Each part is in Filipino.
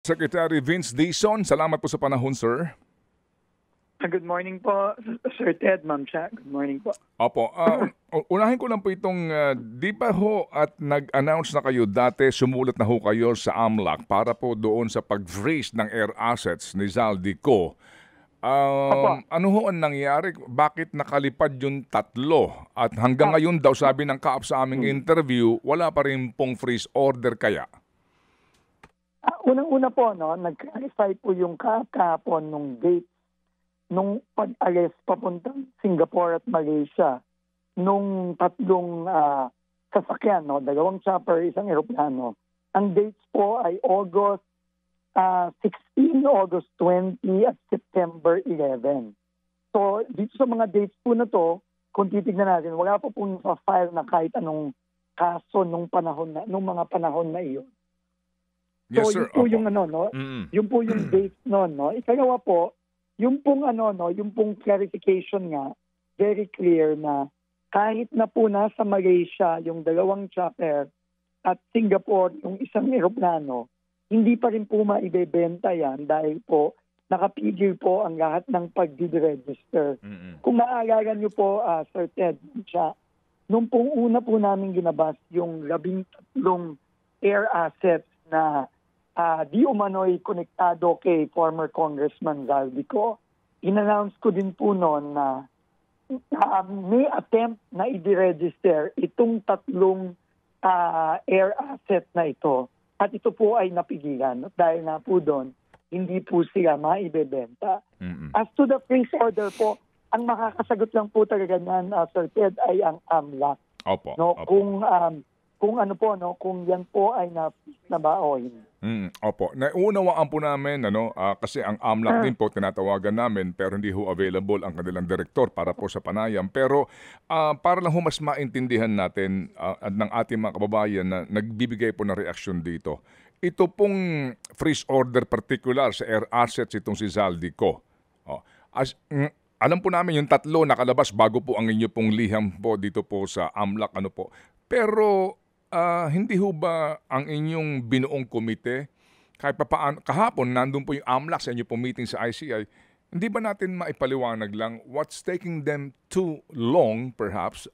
Secretary Vince Dizon, salamat po sa panahon, sir. Good morning po, Sir Ted, Ma'am Cha. Good morning po. Opo, unahin ko lang po itong, di ba ho at nag-announce na kayo dati, sumulat na ho kayo sa AMLAC para po doon sa pag-freeze ng air assets ni Zaldico. Opo. Ano ho ang nangyari? Bakit nakalipad yung tatlo? At hanggang ngayon daw, sabi ng CAAP sa aming interview, wala pa rin pong freeze order kaya? Unang-una po, nag-clarify po yung kahapon nung date nung pag-alis papuntang Singapore at Malaysia nung tatlong sasakyan, dalawang chopper, isang eroplano. Ang dates po ay August 16, August 20 at September 11. So dito sa mga dates po na to, kung titignan natin, wala po pong file na kahit anong kaso nung mga panahon na iyon. So Yes, sir. yun po Opo. yung yun po yung dates noon, Ikalawa po, yung pong clarification nga, very clear na kahit na po nasa Malaysia yung dalawang chopper at Singapore yung isang eroplano, hindi pa rin po maibebenta yan dahil po nakapigil po ang lahat ng pag-register. Kung maaalala niyo po, Sir Ted, nung pong una po namin ginabas yung 13 air assets na di umano'y konektado kay former Congressman Zaldico, in-announce ko din po noon na may attempt na i-register itong tatlong air asset na ito. At ito po ay napigilan dahil na po doon, hindi po sila maibebenta. As to the freeze order po, ang makakasagot lang po talaga niyan, Sir Ted, ay ang AMLAC. Opo. Opo. Kung yan po ay nabaoy. Opo. Naunawaan po namin, kasi ang AMLAC din po tinatawagan namin pero hindi ho available ang kanilang direktor para po sa panayam. Pero para lang ho mas maintindihan natin at ng ating mga kababayan na nagbibigay po ng reaksyon dito. Ito pong freeze order particular sa air assets itong si Zaldico. Alam po namin yung tatlo nakalabas bago po ang inyo pong liham po dito po sa AMLAC. Pero hindi ho ba ang inyong binuong komite, kahit papaano, kahapon nandun po yung AMLAC sa inyo pong meeting sa ICI, hindi ba natin maipaliwanag lang what's taking them too long perhaps?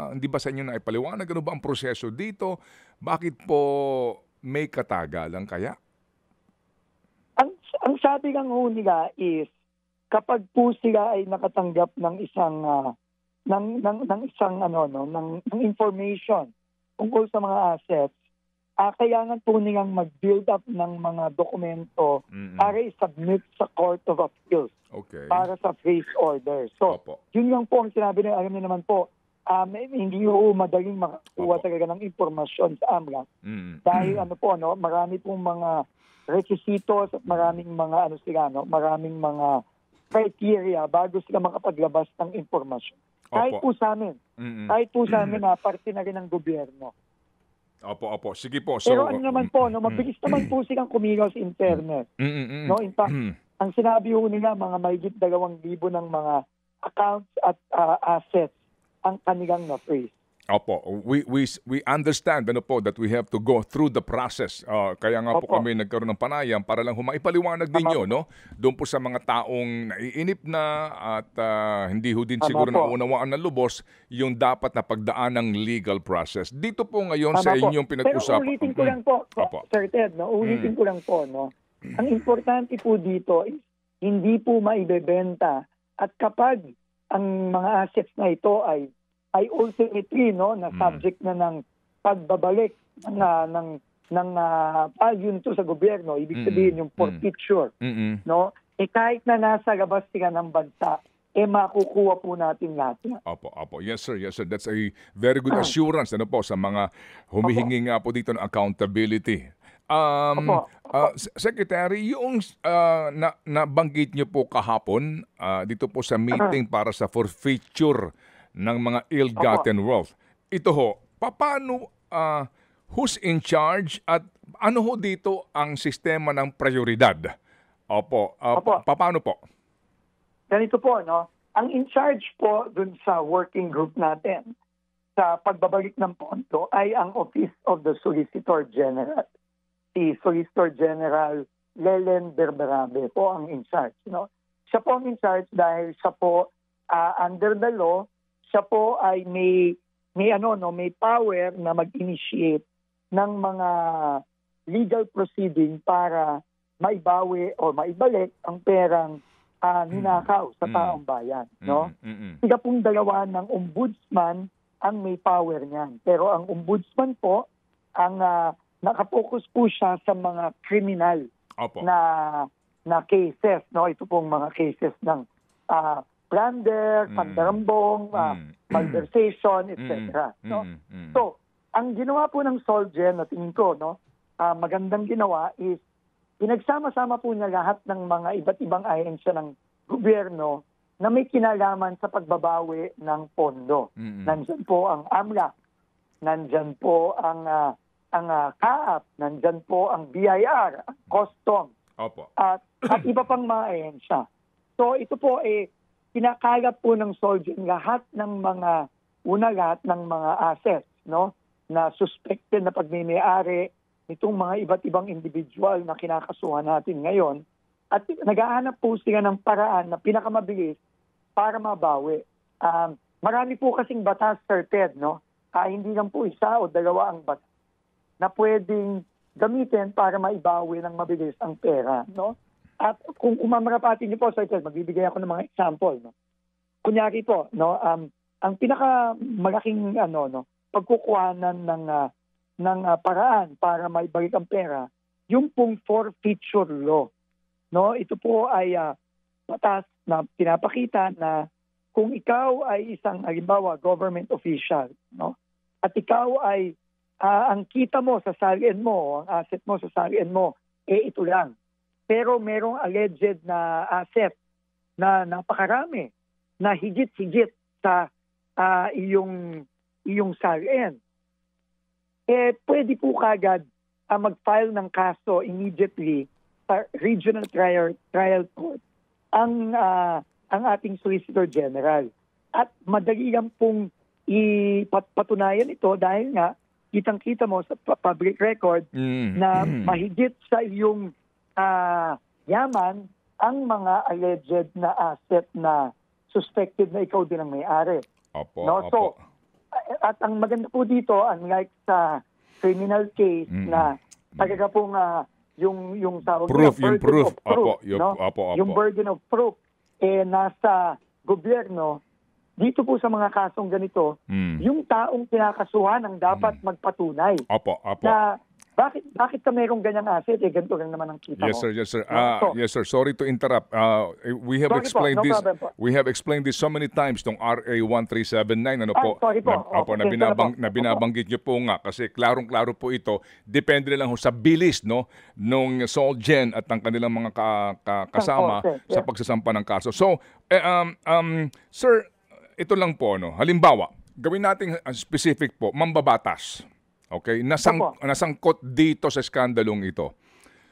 Hindi ba sa inyo naipaliwanag? Ano ba ang proseso dito? Bakit po may katagalan kaya? Ang sabi ng nila is kapag po sila ay nakatanggap ng isang ng information tungkol sa mga assets, kailangan po nilang mag-build up ng mga dokumento para i-submit sa Court of Appeals para sa freeze order. So, yun lang po ang sinabi nila. Alam niyo naman po, hindi po madaling makakuha talaga ng impormasyon sa AMLAC. Dahil marami pong mga requisitos at maraming mga maraming mga criteria bago sila makapaglabas ng impormasyon. Kahit po sa amin. Kahit po sa amin na parte na rin ng gobyerno. Opo. Sige po. So, pero naman po, mabilis naman po silang kumilos in fairness. In fact, ang sinabi po nila, mga mahigit 2,000 ng mga accounts at assets ang kanilang na-freeze. Opo, we understand that we have to go through the process. Kaya nga po kami nagkaroon ng panayam para lang maipaliwanag ninyo, doon po sa mga taong naiinip na at hindi ho din siguro naunawaan ng lubos yung dapat na pagdaan ng legal process. Dito po ngayon sa inyong pinag-usapan. Pero ulitin ko lang po, Sir Ted, ulitin ko lang po, ang importante po dito is hindi po maibebenta at kapag ang mga assets na ito ay ultimately na subject na ng pagbabalik ng value nito sa gobyerno, ibig sabihin yung forfeiture, kahit na nasa labas sila ng bansa, makukuha po natin lahat. Opo. Yes sir. That's a very good assurance sa mga humihingi nga po dito ng accountability. Secretary, yung nabanggit niyo po kahapon dito po sa meeting para sa forfeiture ng mga ill-gotten wealth. Ito ho, paano, who's in charge at ano ho dito ang sistema ng prioridad? Paano po? Ganito po, ang in charge po dun sa working group natin sa pagbabalik ng pondo ay ang Office of the Solicitor General. Si Solicitor General Lelen Berberabe po ang in charge. No? Siya po ang in charge dahil siya po under the law, siya po ay may power na mag-initiate ng mga legal proceeding para maibawi o maibalik ang perang ninakaw sa taong bayan. No? Sila pong dalawa ng ombudsman ang may power niyan. Pero ang ombudsman po, ang nakapokus po siya sa mga kriminal na cases. No? Ito pong mga cases ng plunder, pandarambong, malversation, etc. No? So, ang ginawa po ng Solgen, na tingin ko, no, magandang ginawa is pinagsama-sama po niya lahat ng mga iba't ibang ahensya ng gobyerno na may kinalaman sa pagbabawi ng pondo. Nandyan po ang AMLAC, nandyan po ang CAAP, nandyan po ang BIR, ang Custom, at iba pang mga ahensya. So ito po kinakalap po ng Solgen lahat ng mga assets, no, na suspected na pagmimay-ari nitong mga iba't ibang individual na kinakasuhan natin ngayon. At naghahanap po sila ng paraan na pinakamabilis para mabawi. Marami po kasing batas, Sir Ted, no? Hindi lang po isa o dalawa ang batas na pwedeng gamitin para maibawi ng mabilis ang pera, no? At kung umamarapatin niyo po, Sir Ted, magbibigay ako ng mga example, no? Kunyari po, no, ang pinakamalaking pagkukuhanan ng paraan para maibalik ang pera, yung pong forfeiture law. No, ito po ay batas na pinapakita na kung ikaw ay isang halimbawa government official, no? At ikaw ay ang kita mo sa salian mo, ang asset mo sa salian mo ito lang. Pero merong alleged na asset na napakarami na higit-higit sa iyong salian. Pwede po kagad mag-file ng kaso immediately sa Regional Trial Court ang ating Solicitor General. At madali lang pong ipatunayan ito dahil nga kitang-kita mo sa public record na mahigit sa iyong yaman ang mga alleged na asset na suspected na ikaw din ang may-ari. So, at ang maganda po dito, unlike sa criminal case na talaga pong yung tawag proof, na, yung proof. Yung burden of proof nasa gobyerno. Dito po sa mga kasong ganito, yung taong kinakasuhan ang dapat magpatunay na bakit ka mayroong ganyang asset, ganito lang naman ang kita mo. Yes, sir. Yes, sir. Sorry to interrupt. We have explained this. We have explained this so many times tong RA 1379. Sorry po. Na binabanggit niyo po nga kasi klarong-klaro po ito. Depende lang ho sa bilis nung Solgen at ang kanilang mga kasama sa pagsasampa ng kaso. So, sir, ito lang po, halimbawa, gawin natin specific po, mambabatas. Okay, nasangkot dito sa skandalong ito.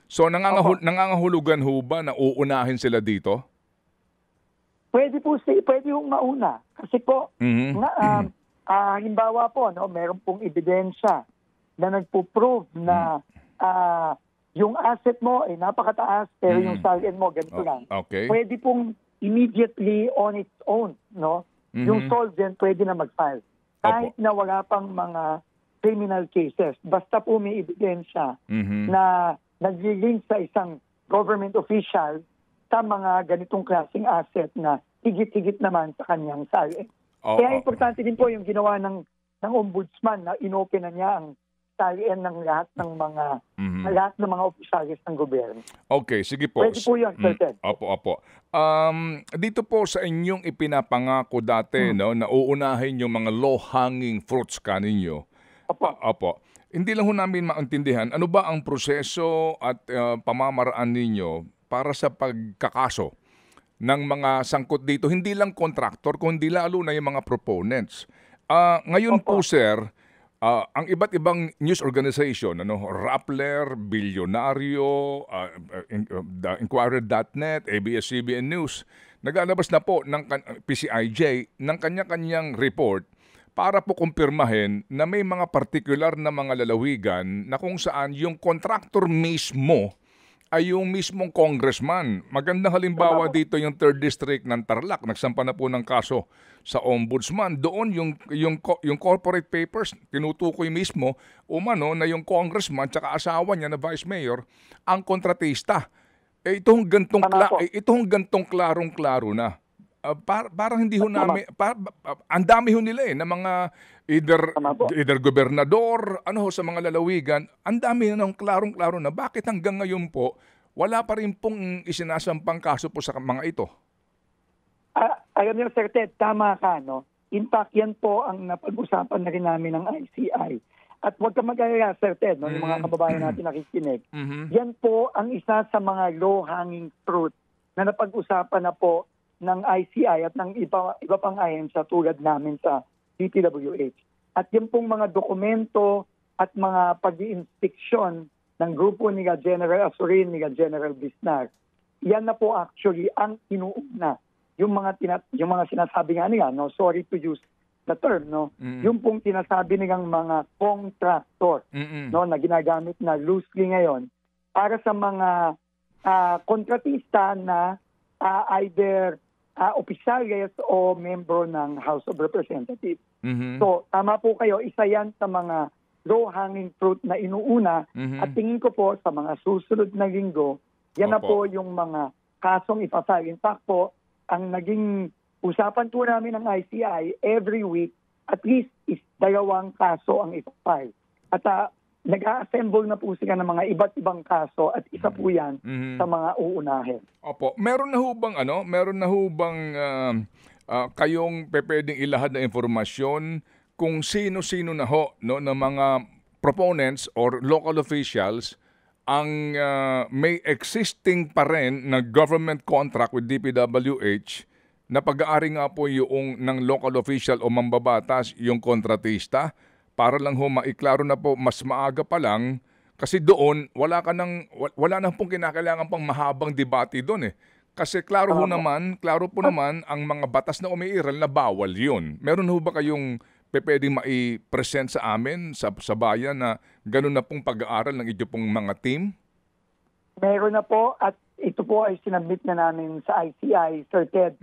So nangangahulugan ho ba na uunahin sila dito? Pwede yung mauna kasi po halimbawa po meron pong ebidensya na nagpo-prove na yung asset mo ay napakataas pero yung salian mo ganito lang. Okay. Pwede pong immediately on its own, no? Yung Solgen pwede na mag-file kahit na wala pang mga criminal cases. Basta po may ebidensya na nag-link sa isang government official sa mga ganitong klaseng asset na higit-higit naman sa kanyang salian. Kaya importante din po yung ginawa ng ombudsman na inopen na niya ang salian ng lahat ng mga opisyalis ng gobyerno. Okay, sige po. Pwede po yun, Sir Ted. Opo. Dito po sa inyong ipinapangako dati, na uunahin yung mga low-hanging fruits kaninyo. Opo. Hindi lang ho namin maintindihan, ano ba ang proseso at pamamaraan ninyo para sa pagkakaso ng mga sangkot dito? Hindi lang contractor, kundi lalo na yung mga proponents. Ngayon po, sir, ang iba't ibang news organization, Rappler, Bilyonaryo, Inquirer.net, ABS-CBN News, naglalabas na po ng PCIJ ng kanya-kanyang report para po kumpirmahin na may mga partikular na mga lalawigan na kung saan yung contractor mismo ay yung mismong congressman. Magandang halimbawa dito yung 3rd District ng Tarlac. Nagsampa na po ng kaso sa ombudsman. Doon yung corporate papers, tinutukoy mismo umano na yung congressman tsaka asawa niya na vice mayor ang kontratista. Itong gantong klarong-klaro na. Parang hindi ho namin, ang dami ho nila na mga either gobernador, sa mga lalawigan, ang dami na ng klarong-klaro na bakit hanggang ngayon po, wala pa rin pong isinasampang kaso po sa mga ito. Alam niyo, Sir Ted, tama ka, no? In fact, yan po ang napag-usapan na rin namin ng ICI. At huwag ka mag-alala, Sir Ted, no, yung mga kababayan natin nakikinig. Yan po ang isa sa mga low-hanging fruit na napag-usapan na po ng ICI at ng iba pang ahensya tulad namin sa DPWH. At yung pong mga dokumento at mga pag-i-inspeksyon ng grupo ni General Azurin, ni General Bisnar, yan na po actually ang inuuna. Yung mga sinasabi nga nila, no, sorry to use the term, no, yung pong sinasabi nilang mga contractor, no, na ginagamit na loosely ngayon para sa mga kontratista na either opisyales o membro ng House of Representatives. So, tama po kayo, isa yan sa mga low-hanging fruit na inuuna at tingin ko po sa mga susunod na linggo, yan na po yung mga kasong ipafile. In fact po, ang naging usapan po namin ng ICI, every week, at least is 2 kaso ang ipafile. At nag-a-assemble na po sila ng mga iba't ibang kaso at isa po yan sa mga uunahin. Opo. Meron na ho bang kayong pwedeng ilahad na informasyon kung sino-sino na ho, no, ng mga proponents or local officials ang may existing pa rin na government contract with DPWH na pag-aari nga po yung ng local official o mambabatas yung kontratista para lang ho maiklaro na po mas maaga pa lang kasi doon wala na pong kinakailangan pang mahabang debate doon eh. Kasi klaro po naman ang mga batas na umiiral na bawal yun. Meron ho ba kayong pwedeng mai-present sa amin, sa bayan na gano'n na pong pag-aaral ng inyo pong mga team? Meron na po at ito po ay sinabit na namin sa ICI, Sir Ted.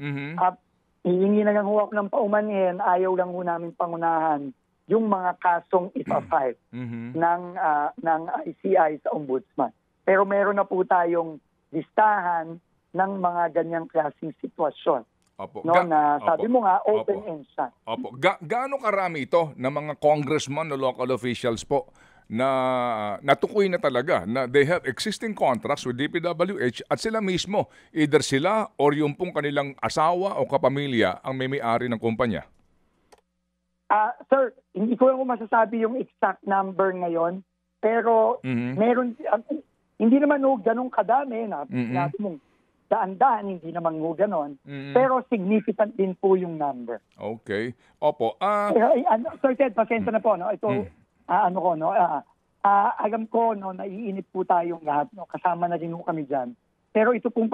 Hihingi na lang ho ako ng paumanhin, ayaw lang ho namin pangunahan yung mga kasong ipafile ng ICI sa Ombudsman. Pero meron na po tayong listahan ng mga ganyang klaseng sitwasyon. Opo. No, sabi mo nga, open-end siya. Opo. Gaano karami ito ng mga congressman o local officials po na natukoy na talaga na they have existing contracts with DPWH at sila mismo, either sila or yung pong kanilang asawa o kapamilya ang may-ari ng kumpanya? Sir, hindi ko lang masasabi yung exact number ngayon, pero meron, hindi naman ganun kadami na natin mong daan-daan, hindi naman ganon. Pero significant din po yung number. Okay. Opo. Sir Ted, pasensya na po. No? Ito, alam ko, no, naiinip po tayong lahat. No? Kasama na rin po kami dyan. Pero ito pong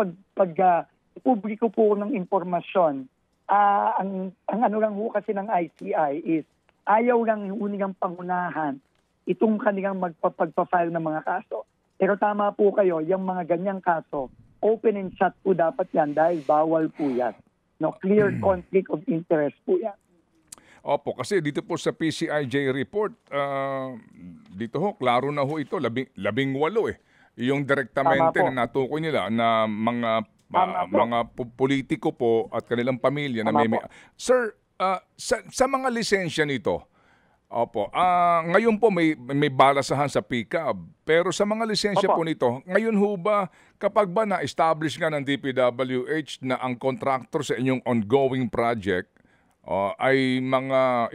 publiko po ng impormasyon, ang ano lang ho kasi ng ICI is ayaw lang nilang pangunahan itong kanilang magpapag-file ng mga kaso. Pero tama po kayo, yung mga ganyang kaso, open and shut po dapat yan dahil bawal po yan. No, clear conflict of interest po yan. Opo, kasi dito po sa PCIJ report, dito ho, klaro na ho ito, 18 eh. Yung direktamente na natukoy nila na mga politiko po at kanilang pamilya na may... Sir, sa mga lisensya nito, opo, ngayon po may balasahan sa PCAB, pero sa mga lisensya po nito, ngayon ho ba, kapag ba na-establish nga ng DPWH na ang contractor sa inyong ongoing project ay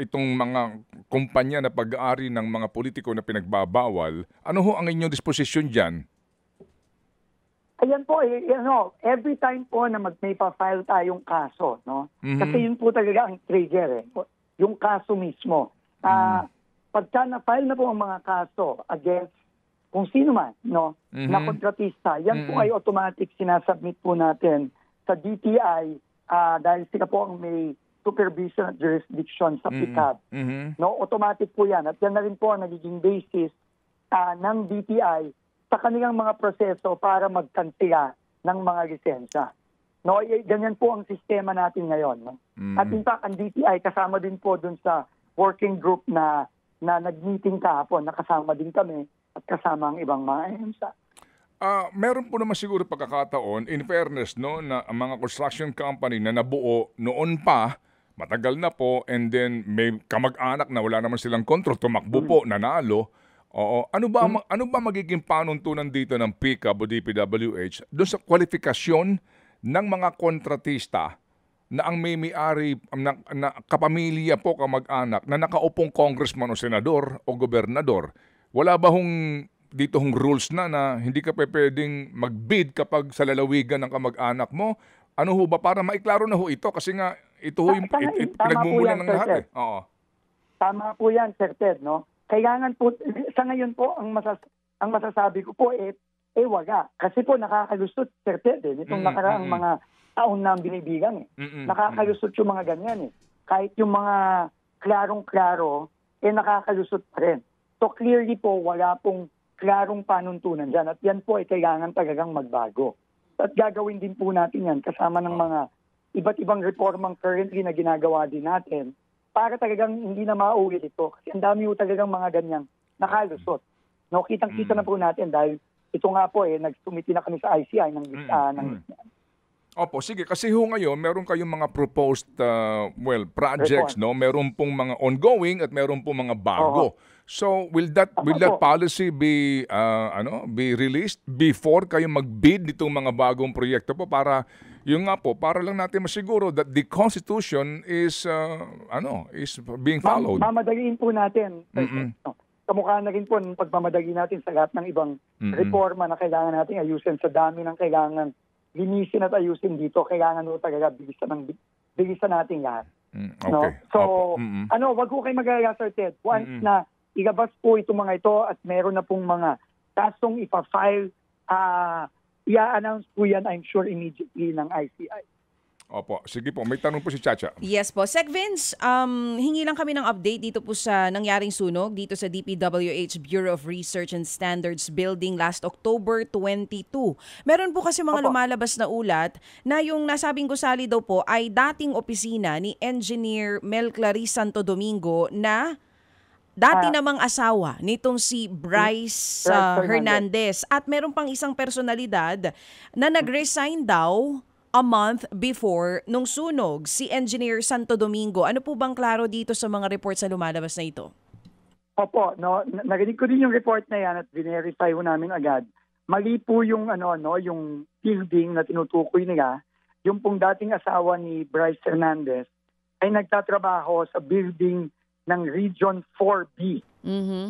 itong mga kumpanya na pag-aari ng mga politiko na pinagbabawal, ano ho ang inyong disposisyon dyan? Ayan po, every time po na may pa-file tayong kaso, no? Kasi yun po talaga ang trigger, yung kaso mismo. Pagka na-file na po ang mga kaso against kung sino man, no, na kontratista, yan po ay automatic sinasubmit po natin sa DTI dahil sila po ang may supervision at jurisdiction sa PCAB. No, automatic po yan. At yan na rin po ang nagiging basis ng DTI sa kanilang mga proseso para magkansila ng mga lisensya. No, ganyan po ang sistema natin ngayon. No? At in fact, ang DTI kasama din po dun sa working group na nag-meeting kahapon, nakasama din kami at kasama ang ibang mga ahensya. Meron po naman siguro pagkakataon, in fairness, no, na ang mga construction company na nabuo noon pa, matagal na po, and then may kamag-anak na wala naman silang control, tumakbo po, nanalo. Oo. Ano ba magiging panuntunan dito ng PICAB o DPWH doon sa kwalifikasyon ng mga kontratista na ang may-ari na kapamilya po, kamag-anak na nakaupong congressman o senador o gobernador? Wala ba dito rules na hindi ka pwedeng mag-bid kapag sa lalawigan ng kamag-anak mo? Ano ho ba para maiklaro na ho ito? Kasi nga ito ho yung pinagmumulan ng lahat. Oo. Tama po yan, Sir Ted, no? Kailangan po, sa ngayon po, ang masasabi ko po, wala. Kasi po, nakakalusot, Sir Ted, nitong nakaraang mga taon na binibilang. Nakakalusot yung mga ganyan. Kahit yung mga klarong-klaro, nakakalusot pa rin. So clearly po, wala pong klarong panuntunan dyan. At yan po ay kailangan talagang magbago. At gagawin din po natin yan kasama ng mga iba't ibang reformang currently na ginagawa din natin para talagang hindi na maulit ito. Kasi ang dami po talagang mga ganyang nakalusot. No, kitang-kita na po natin dahil ito nga po nagsumiti na kami sa ICI ng Opo, sige. Kasi ngayon, meron kayong mga proposed projects, no? Meron pong mga ongoing at meron pong mga bago. So, will that policy be released before kayo mag-bid nitong mga bagong proyekto po para para lang natin masiguro that the Constitution is being followed. Mamadaliin po natin. Kamukha na rin po ng pagmamadali natin sa lahat ng ibang reforma na kailangan natin ayusin sa dami ng kailangan linisin at ayusin dito. Kailangan po talaga bilisan natin lahat. Okay. No? So, wag ko kayo mag-alala, Sir Ted. Once na ilabas po itong mga ito at meron na pong mga kasong ipa-file, i-announce po yan, I'm sure, immediately ng ICI. Opo. Sige po. May tanong po si Chacha. Yes po. Sec Vince, hingi lang kami ng update dito po sa nangyaring sunog dito sa DPWH Bureau of Research and Standards Building last October 22. Meron po kasi mga lumalabas na ulat na yung nasabing gusali daw po ay dating opisina ni Engineer Mel Clarice Santo Domingo na dati namang asawa nitong si Bryce Hernandez. At meron pang isang personalidad na nag-resign daw a month before nung sunog, si Engineer Santo Domingo. Ano po bang klaro dito sa mga reports na lumalabas na ito? Opo, narinig ko din yung report na yan at verify ho namin agad. Mali po yung yung building na tinutukoy nila. Yung pong dating asawa ni Bryce Hernandez ay nagtatrabaho sa building ng Region 4B.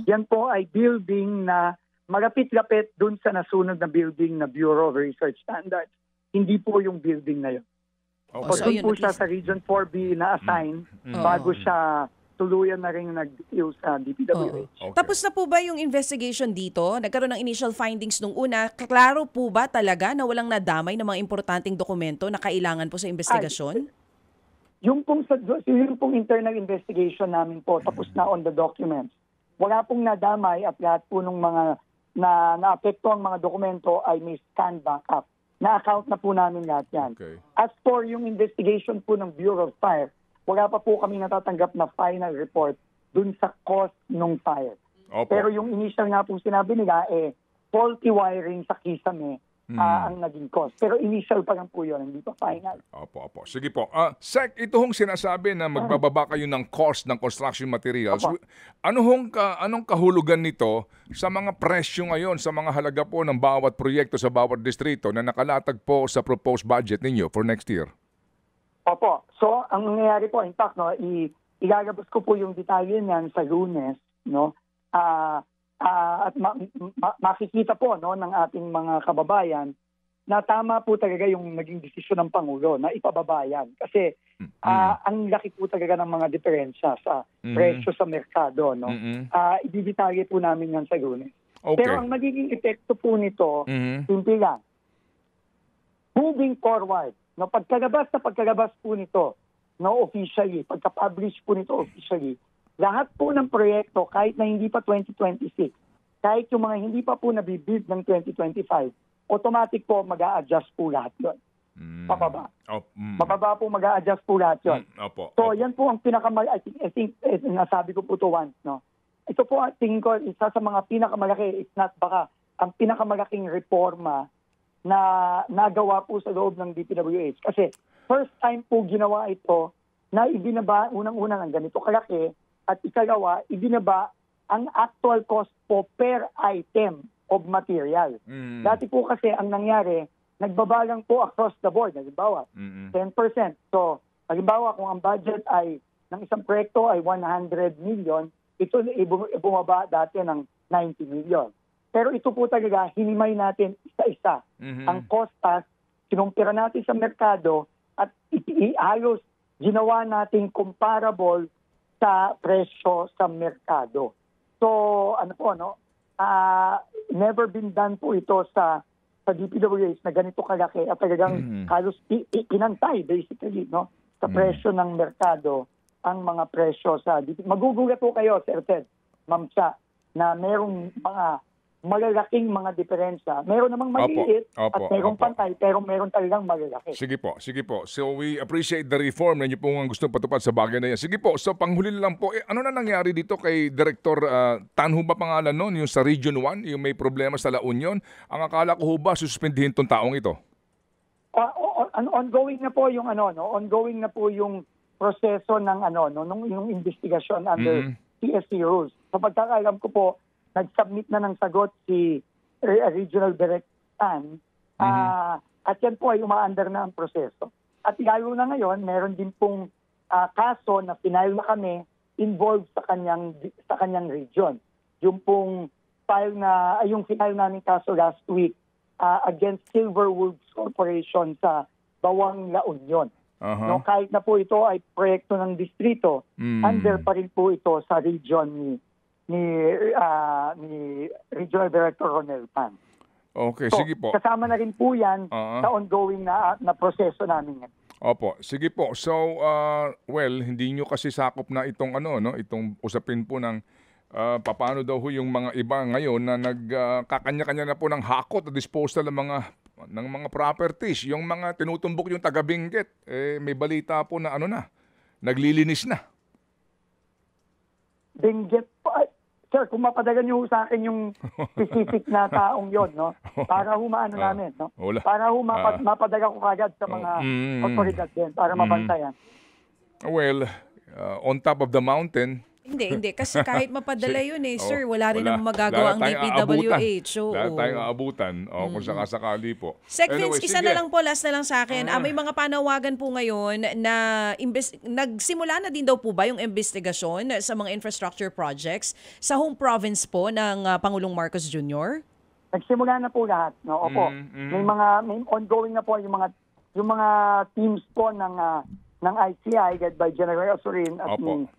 Yan po ay building na malapit-lapit dun sa nasunog na building na Bureau of Research Standards. Hindi po yung building na yun. So doon po siya sa Region 4B na-assign bago siya tuluyan na rin nag-deal sa DPWH. Okay. Tapos na po ba yung investigation dito? Nagkaroon ng initial findings nung una. Klaro po ba talaga na walang nadamay ng mga importanteng dokumento na kailangan po sa investigasyon? Yung pong internal investigation namin po, tapos na on the documents. Wala pong nadamay at lahat po ng mga na-apekto ang mga dokumento ay may scan backup. Na-account na po namin lahat yan. Okay. As for yung investigation po ng Bureau of Fire, wala pa po kami natatanggap na final report dun sa cause ng fire. Opo. Pero yung initial nga po sinabi nila, faulty wiring sa kisame ang naging cause. Pero initial pa lang po yun, hindi pa final. Opo. Sige po. Sec, ito hong sinasabi na magbababa kayo ng cost ng construction materials. Opo. Anong kahulugan nito sa mga presyo ngayon, sa mga halaga po ng bawat proyekto sa bawat distrito na nakalatag po sa proposed budget ninyo for next year? Opo. So, ang nangyayari po, in fact, ilalabas ko po yung detalye niyan sa Lunes, at makikita po ng ating mga kababayan na tama po talaga yung naging desisyon ng Pangulo na ipababa yan. Kasi ang laki po talaga ng mga diferensya sa presyo sa merkado. Ibidetalye po namin yan sa Lunes. Okay. Pero ang magiging epekto po nito, simple lang. Moving forward, pagkalabas po nito, officially, pagka-publish po nito officially, lahat po ng proyekto, kahit na hindi pa 2026, kahit yung mga hindi pa po nabibid ng 2025, automatic po mag-a-adjust po lahat yun. Pababa. Mababa po mag-a-adjust po lahat yun. So yan po ang I think nasabi ko po to once, no? Ito po tingin ko isa sa mga pinakamalaki, if not baka ang pinakamalaking reforma na nagawa po sa loob ng DPWH. Kasi first time po ginawa ito na ibinaba unang-unang ang ganito kalaki at ikalawa, ibinaba ang actual cost po per item of material. Dati po kasi ang nangyari, nagbaba lang po across the board. Halimbawa, 10%. So, halimbawa kung ang budget ay ng isang proyekto ay 100 million, ito bumaba dati ng 90 million. Pero ito po talaga, hinimay natin isa-isa. Ang costas, kinumpira natin sa merkado at halos ginawa natin comparable sa presyo sa merkado. So, ano po, no? Never been done po ito sa DPWH na ganito kalaki at talagang halos pinantay basically, no? Sa presyo ng merkado ang mga presyo sa magugulat po kayo, Sir Ted, Ma'am Cha, na merong mga malalaking mga diferensya. Meron namang maliit at merong pantay, pero meron talagang malalaki. Sige po. So we appreciate the reform na inyo pong gusto patupad sa bagay na yan. Sige po, so panghuli lang po, ano na nangyari dito kay Director Tan ho ba pangalan nun, yung sa Region 1, yung may problema sa La Union? Ang akala ko ho ba suspindihin tong taong ito? Ongoing na po yung ongoing na po yung proseso ng yung investigasyon under PSC rules. Sa pagkakaalam ko po, nag-submit na ng sagot si Regional Director Tan at yan po ay umaandar na ang proseso. At lalo na ngayon, meron din pong kaso na final na kami involved sa kanyang region. Yung pong yung final namin kaso last week against Silverwoods Corporation sa Bawang La Union. No, kahit na po ito ay proyekto ng distrito, under pa rin po ito sa region ni Regional Director Ronel Tan. Okay, so, sige po. Kasama na rin po yan sa ongoing na proseso namin. Opo, sige po. So, hindi nyo kasi sakop na itong itong usapin po ng paano daw yung mga iba ngayon na nagkakanya-kanya na po ng hakot at disposal ng mga properties. Yung mga tinutumbok yung taga-Benguet, may balita po na naglilinis na. Benguet po. Sir, kung mapadagan niyo sa akin yung specific na taong yon, no? Para humaano namin, no? Para mapadaga ko kagad sa mga otoridad din para mabantayan. Well, on top of the mountain. Hindi. Kasi kahit mapadala yun sir, wala rin namang magagawa ang DPWH. Wala tayong aabutan kung sakasakali po. Sec Vince, isa na lang po, last na lang sa akin. May mga panawagan po ngayon na nagsimula na din daw po ba yung investigasyon sa mga infrastructure projects sa home province po ng Pangulong Marcos Jr.? Nagsimula na po lahat, no? Opo. May ongoing na po yung mga teams po ng ICI led by General Azurin at ni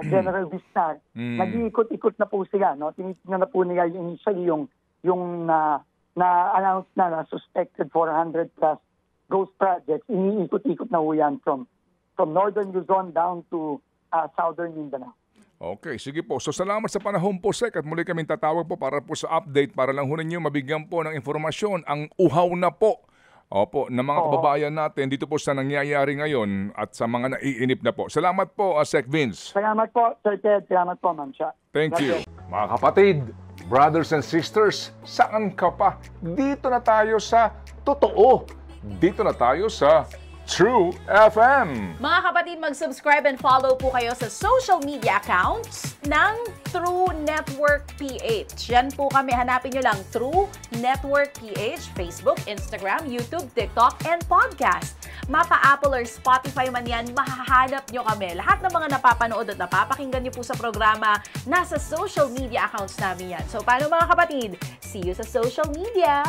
General Bistar. Nag-iikot-ikot na po sila, no? Tinitingnan na po nila initially yung na-announce na suspected 400 plus ghost projects. Iniikot-ikot na po yan from northern Luzon down to southern Mindanao. Okay, sige po. So salamat sa panahon po, Sec, at muli kaming tatawag po para po sa update para lang hunin nyo mabigyan po ng informasyon ang uhaw na po ng mga kababayan natin dito po sa nangyayari ngayon at sa mga naiinip na po. Salamat po, Sec Vince. Salamat po, Sir Ted. Salamat po, Ma'am Cha. Thank you. Mga kapatid, brothers and sisters, saan ka pa? Dito na tayo sa totoo. Dito na tayo sa True FM. Mga kapatid, mag-subscribe and follow po kayo sa social media accounts ng True Network PH. Yan po kami. Hanapin nyo lang True Network PH, Facebook, Instagram, YouTube, TikTok, and podcast. Mapa Apple or Spotify man yan, mahahanap nyo kami. Lahat ng mga napapanood at napapakinggan nyo po sa programa, nasa social media accounts namin yan. So, paano mga kapatid? See you sa social media!